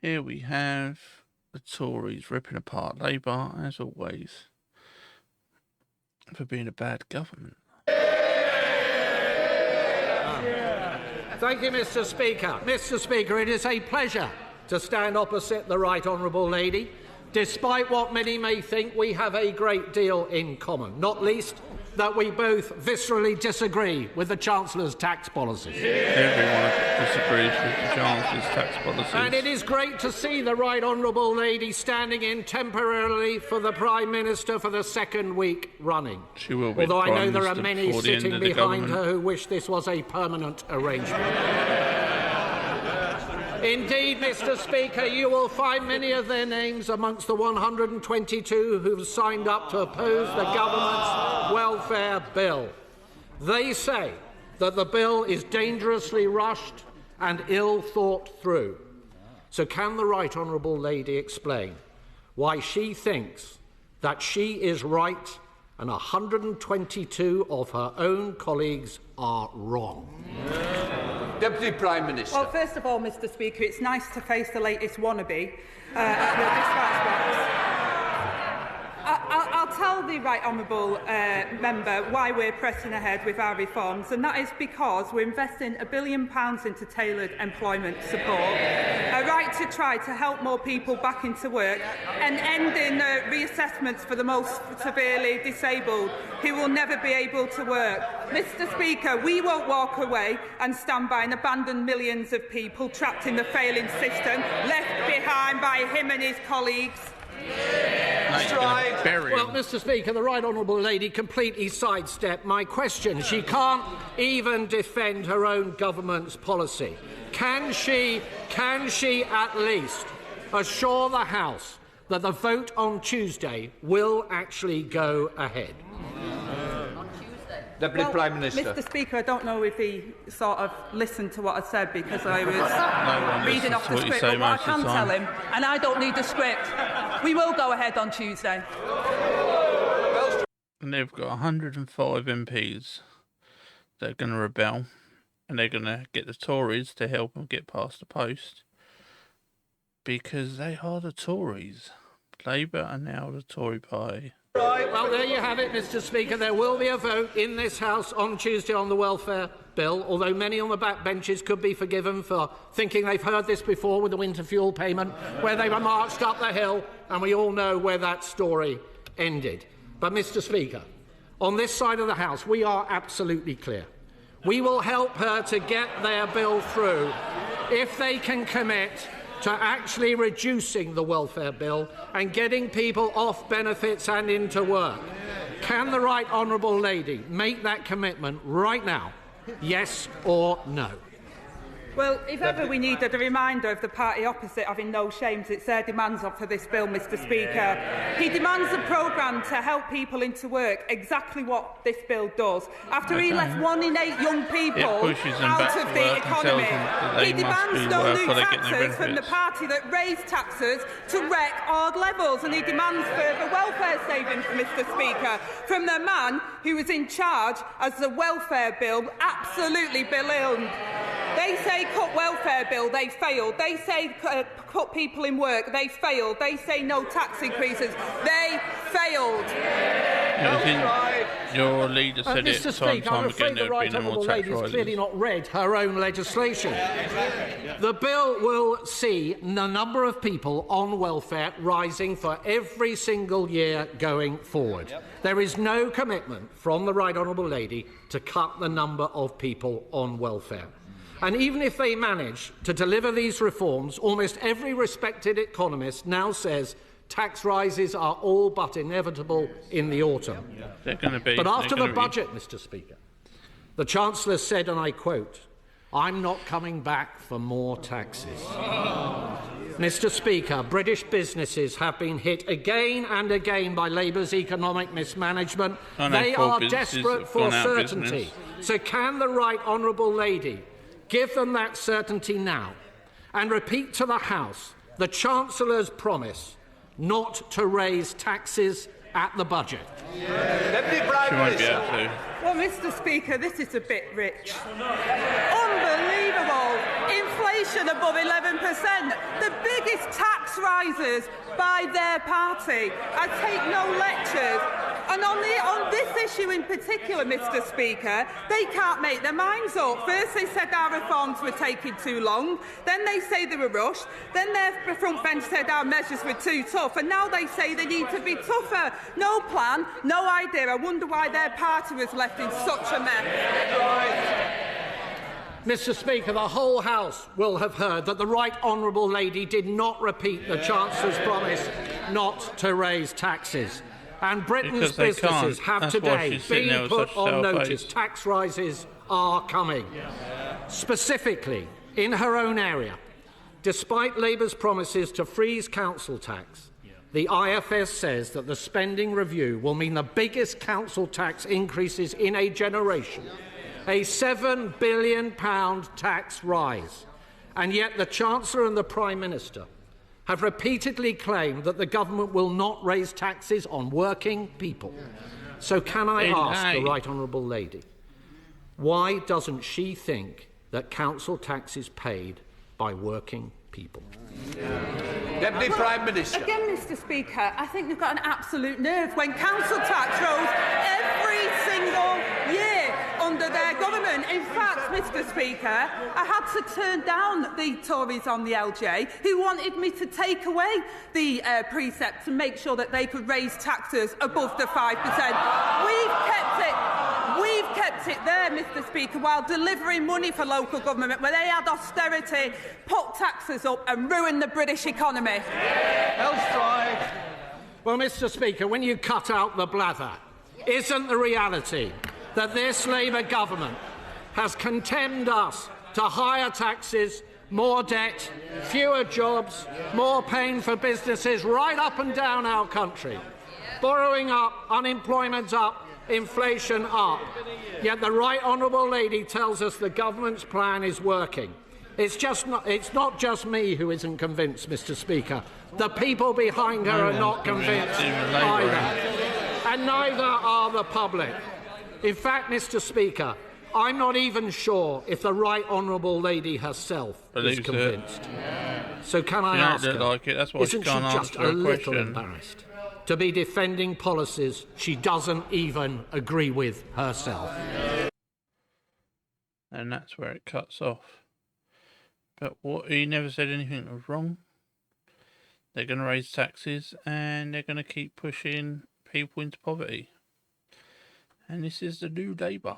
Here we have the Tories ripping apart Labour, as always, for being a bad government. Thank you, Mr. Speaker. Mr. Speaker, it is a pleasure to stand opposite the Right Honourable Lady. Despite what many may think, we have a great deal in common, not least that we both viscerally disagree with the Chancellor's tax policies. Everyone disagrees with the Chancellor's tax policies. And it is great to see the Right Honourable Lady standing in temporarily for the Prime Minister for the second week running. She will be. Although I know there are Minister many sitting behind her who wish this was a permanent arrangement. Indeed, Mr. Speaker, you will find many of their names amongst the 122 who have signed up to oppose the government's welfare bill. They say that the bill is dangerously rushed and ill thought through. So can the Right Honourable Lady explain why she thinks that she is right and 122 of her own colleagues are wrong? Deputy Prime Minister. Well, first of all, Mr. Speaker, it's nice to face the latest wannabe at your dispatch box. I'll tell the Right Honourable member why we're pressing ahead with our reforms, and that is because we're investing £1 billion into tailored employment support, a right to try to help more people back into work, and ending reassessments for the most severely disabled who will never be able to work. Mr. Speaker, we won't walk away and stand by and abandon millions of people trapped in the failing system, left behind by him and his colleagues. Well, Mr. Speaker, the Right Honourable Lady completely sidestepped my question. She can't even defend her own government's policy. Can she at least assure the House that the vote on Tuesday will actually go ahead? Deputy Prime Minister. Mr. Speaker, I don't know if he sort of listened to what I said because I was reading off the script, but what I can tell him, and I don't need the script, we will go ahead on Tuesday. And they've got 105 MPs that are going to rebel, and they're going to get the Tories to help them get past the post, because they are the Tories. Labour are now the Tory party. Right, well, there you have it, Mr. Speaker. There will be a vote in this House on Tuesday on the welfare bill, although many on the backbenches could be forgiven for thinking they've heard this before with the winter fuel payment, where they were marched up the hill, and we all know where that story ended. But, Mr. Speaker, on this side of the House, we are absolutely clear. We will help her to get their bill through if they can commit to actually reducing the welfare bill and getting people off benefits and into work. Can the Right Honourable Lady make that commitment right now? Yes or no? Well, if ever we needed a reminder of the party opposite having no shames, it's their demands for this bill, Mr. Speaker. He demands a programme to help people into work, exactly what this bill does. After he left 1 in 8 young people out of the economy, he demands no new taxes from the party that raised taxes to record levels, and he demands further welfare savings, Mr. Speaker, from the man who was in charge as the welfare bill absolutely belittled. They say cut welfare bill, they failed. They say cut people in work, they failed. They say no tax increases, they failed. Your leader said it Mr. Speaker, I'm afraid the Right Honourable Lady has clearly not read her own legislation. The bill will see the number of people on welfare rising for every single year going forward. There is no commitment from the Right Honourable Lady to cut the number of people on welfare. And even if they manage to deliver these reforms, almost every respected economist now says tax rises are all but inevitable in the autumn. But after the budget, Mr. Speaker, the Chancellor said, and I quote, "I'm not coming back for more taxes." Mr. Speaker, British businesses have been hit again and again by Labour's economic mismanagement. They are desperate for certainty. So can the Right Honourable Lady give them that certainty now and repeat to the House the Chancellor's promise not to raise taxes at the budget? Deputy Prime Minister. Well, Mr. Speaker, this is a bit rich. Unbelievable. Inflation inflation above 11%, the biggest tax rises by their party. I take no lectures. And on this issue in particular, Mr Speaker, they can't make their minds up. First they said our reforms were taking too long, then they say they were rushed, then their front bench said our measures were too tough, and now they say they need to be tougher. No plan, no idea. I wonder why their party was left in such a mess. Mr Speaker, the whole House will have heard that the Right Honourable Lady did not repeat the Chancellor's promise not to raise taxes. And Britain's businesses have today been put on notice. Tax rises are coming. Specifically, in her own area, despite Labour's promises to freeze council tax, the IFS says that the spending review will mean the biggest council tax increases in a generation, a £7 billion tax rise. And yet the Chancellor and the Prime Minister have repeatedly claimed that the government will not raise taxes on working people. So can I ask the Right Honourable Lady, why doesn't she think that council tax is paid by working people? Deputy Prime Minister. Again, Mr Speaker, I think they've got an absolute nerve when council tax rose every single year under their government. In fact, Mr Speaker, I had to turn down the Tories on the LJ who wanted me to take away the precept to make sure that they could raise taxes above the 5%. We've kept it there, Mr Speaker, while delivering money for local government where they had austerity, put taxes up and ruined the British economy. Well, Mr Speaker, when you cut out the blather, isn't the reality that this Labour government has condemned us to higher taxes, more debt, fewer jobs, more pain for businesses right up and down our country? Borrowing up, unemployment up, inflation up. Yet the Right Honourable Lady tells us the government's plan is working. It's not just me who isn't convinced, Mr Speaker. The people behind her are not convinced either. And neither are the public. In fact, Mr Speaker, I'm not even sure if the Right Honourable Lady herself is convinced. So can I ask her, isn't she just a little embarrassed to be defending policies she doesn't even agree with herself? And that's where it cuts off. But he never said anything was wrong. They're going to raise taxes and they're going to keep pushing people into poverty. And this is the new Labour.